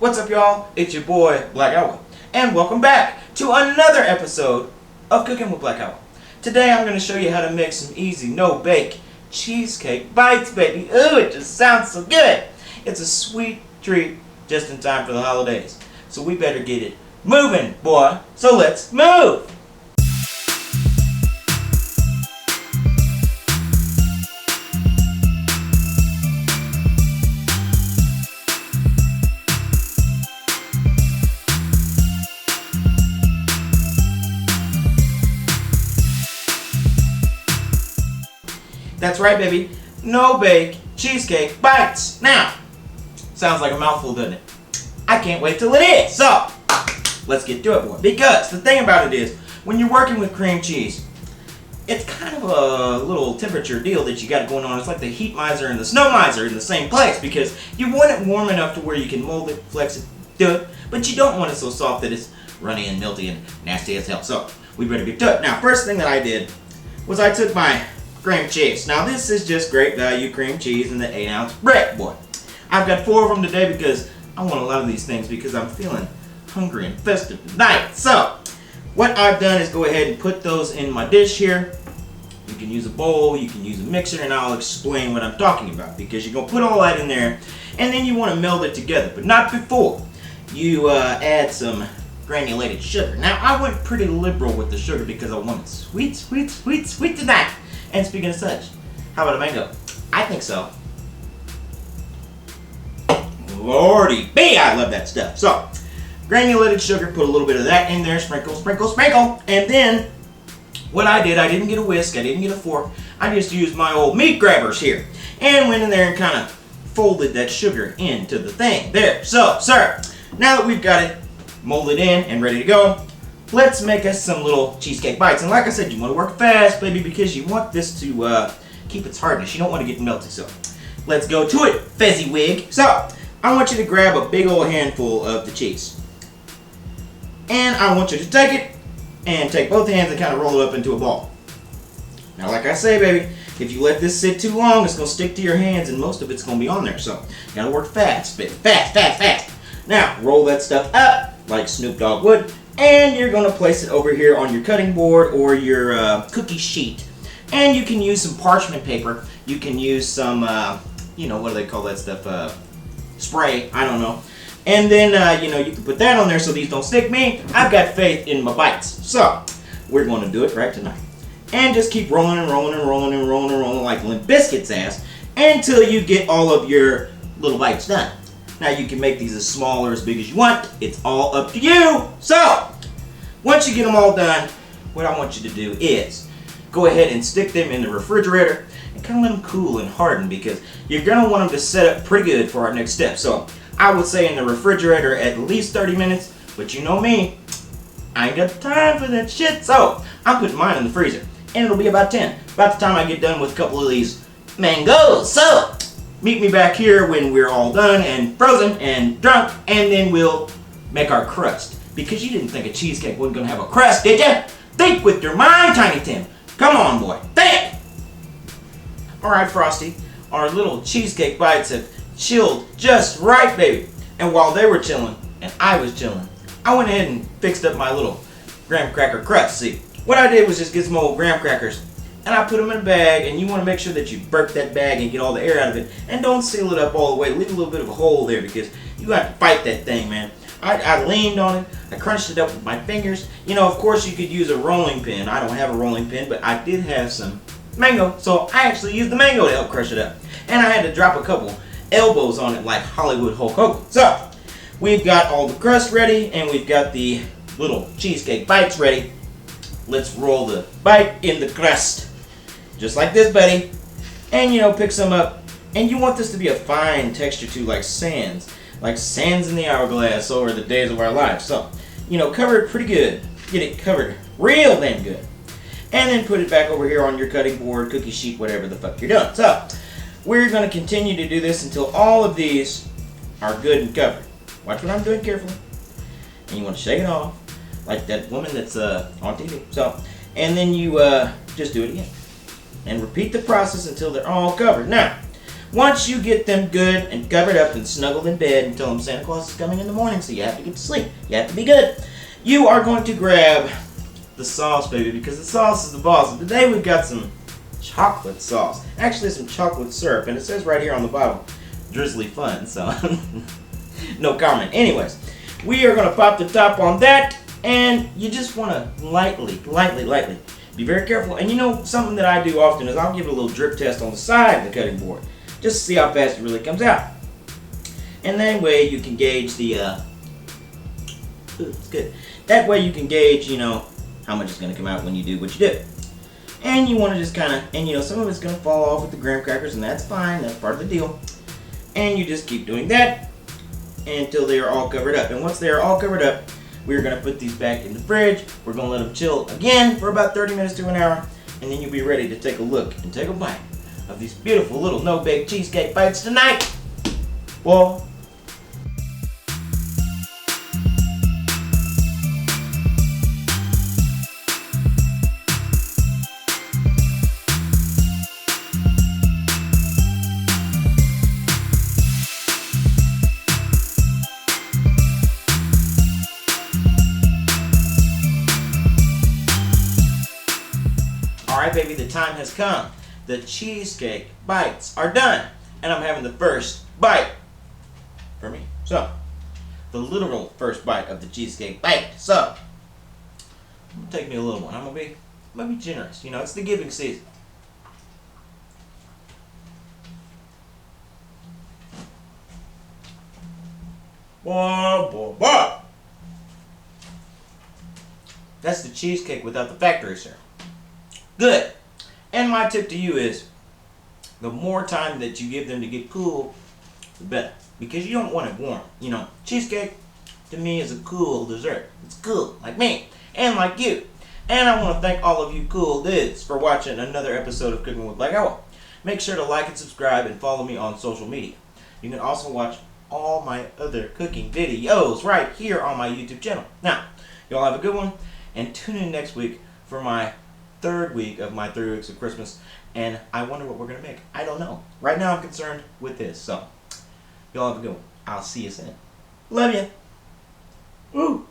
What's up, y'all? It's your boy, Black Owl, and welcome back to another episode of Cooking with Black Owl. Today I'm going to show you how to make some easy, no-bake cheesecake bites, baby. Ooh, it just sounds so good. It's a sweet treat just in time for the holidays. So we better get it moving, boy. So let's move! That's right, baby. No-bake cheesecake bites. Now, sounds like a mouthful, doesn't it? I can't wait till it is. So, let's get to it, boy. Because the thing about it is, when you're working with cream cheese, it's kind of a little temperature deal that you got going on. It's like the heat miser and the snow miser in the same place, because you want it warm enough to where you can mold it, flex it, do it, but you don't want it so soft that it's runny and melty and nasty as hell. So, we better get to it. Now, first thing that I did was I took my cream cheese. Now this is just great value cream cheese in the 8-ounce brick, boy. I've got 4 of them today because I want a lot of these things because I'm feeling hungry and festive tonight. So what I've done is go ahead and put those in my dish here. You can use a bowl, you can use a mixer, and I'll explain what I'm talking about, because you're going to put all that in there and then you want to meld it together, but not before you add some granulated sugar. Now I went pretty liberal with the sugar because I wanted sweet, sweet, sweet, sweet tonight. And speaking of such, how about a mango? I think so. Lordy B, I love that stuff. So, granulated sugar, put a little bit of that in there, sprinkle, sprinkle, sprinkle. And then, what I did, I didn't get a whisk, I didn't get a fork. I just used my old meat grabbers here. And went in there and kind of folded that sugar into the thing. There. So, sir, now that we've got it molded in and ready to go, let's make us some little cheesecake bites. And like I said, you want to work fast, baby, because you want this to keep its hardness. You don't want to get melty. So let's go to it, Fezziwig. So I want you to grab a big old handful of the cheese. And I want you to take it and take both hands and kind of roll it up into a ball. Now, like I say, baby, if you let this sit too long, it's going to stick to your hands and most of it's going to be on there. So you got to work fast, baby. Fast, fast, fast. Now, roll that stuff up like Snoop Dogg would. And you're going to place it over here on your cutting board or your cookie sheet. And you can use some parchment paper. You can use some, you know, what do they call that stuff? Spray. I don't know. And then, you know, you can put that on there so these don't stick. Me, I've got faith in my bites. So, we're going to do it right tonight. And just keep rolling and rolling and rolling and rolling and rolling like Limp Bizkit's ass until you get all of your little bites done. Now you can make these as small or as big as you want. It's all up to you. So, once you get them all done, what I want you to do is go ahead and stick them in the refrigerator and kind of let them cool and harden, because you're going to want them to set up pretty good for our next step. So, I would say in the refrigerator at least 30 minutes, but you know me, I ain't got time for that shit. So, I'm putting mine in the freezer, and it'll be about 10. About the time I get done with a couple of these mangoes. So, meet me back here when we're all done and frozen and drunk, and then we'll make our crust. Because you didn't think a cheesecake wasn't going to have a crust, did you? Think with your mind, Tiny Tim. Come on, boy. Think! Alright, Frosty. Our little cheesecake bites have chilled just right, baby. And while they were chilling, and I was chilling, I went ahead and fixed up my little graham cracker crust. See, what I did was just get some old graham crackers, and I put them in a bag, and you want to make sure that you burp that bag and get all the air out of it, and don't seal it up all the way. Leave a little bit of a hole there, because you have to fight that thing, man. I leaned on it, I crunched it up with my fingers. You know, of course you could use a rolling pin. I don't have a rolling pin, but I did have some mango, so I actually used the mango to help crush it up. And I had to drop a couple elbows on it like Hollywood Hulk Hogan. So, we've got all the crust ready, and we've got the little cheesecake bites ready. Let's roll the bite in the crust. Just like this, buddy. And, you know, pick some up. And you want this to be a fine texture too, like sands. Like sands in the hourglass over the days of our lives. So, you know, cover it pretty good. Get it covered real damn good. And then put it back over here on your cutting board, cookie sheet, whatever the fuck you're doing. So, we're going to continue to do this until all of these are good and covered. Watch what I'm doing carefully. And you want to shake it off. Like that woman that's on TV. So, and then you just do it again. And repeat the process until they're all covered. Now, Once you get them good and covered up and snuggled in bed and tell them Santa Claus is coming in the morning, so you have to get to sleep. You have to be good. You are going to grab the sauce, baby, because the sauce is the boss. And today we've got some chocolate sauce. Actually, some chocolate syrup, and it says right here on the bottle, drizzly fun, so no comment. Anyways, we are going to pop the top on that, and you just want to lightly, be very careful. And you know, something that I do often is I'll give it a little drip test on the side of the cutting board, just to see how fast it really comes out. And that way you can gauge the, it's good. That way you can gauge, you know, how much is going to come out when you do what you do. And you want to just kind of, and you know, some of it's going to fall off with the graham crackers, and that's fine. That's part of the deal. And you just keep doing that until they are all covered up. And once they are all covered up, we're going to put these back in the fridge. We're going to let them chill again for about 30 minutes to an hour. And then you'll be ready to take a look and take a bite of these beautiful little no-bake cheesecake bites tonight. Well, alright, baby, the time has come. The cheesecake bites are done. And I'm having the first bite for me. So, the literal first bite of the cheesecake bite. So, I'm going to take me a little one. I'm going to be generous. You know, it's the giving season. Boy. That's the cheesecake without the factory syrup. Good. And my tip to you is, the more time that you give them to get cool, the better. Because you don't want it warm. You know, cheesecake to me is a cool dessert. It's cool, like me, and like you. And I want to thank all of you cool dudes for watching another episode of Cooking with Black Owl. Make sure to like and subscribe and follow me on social media. You can also watch all my other cooking videos right here on my YouTube channel. Now, y'all have a good one, and tune in next week for my third week of my 3 weeks of Christmas, and I wonder what we're going to make. I don't know. Right now I'm concerned with this, so y'all have a good one. I'll see you soon. Love you. Woo.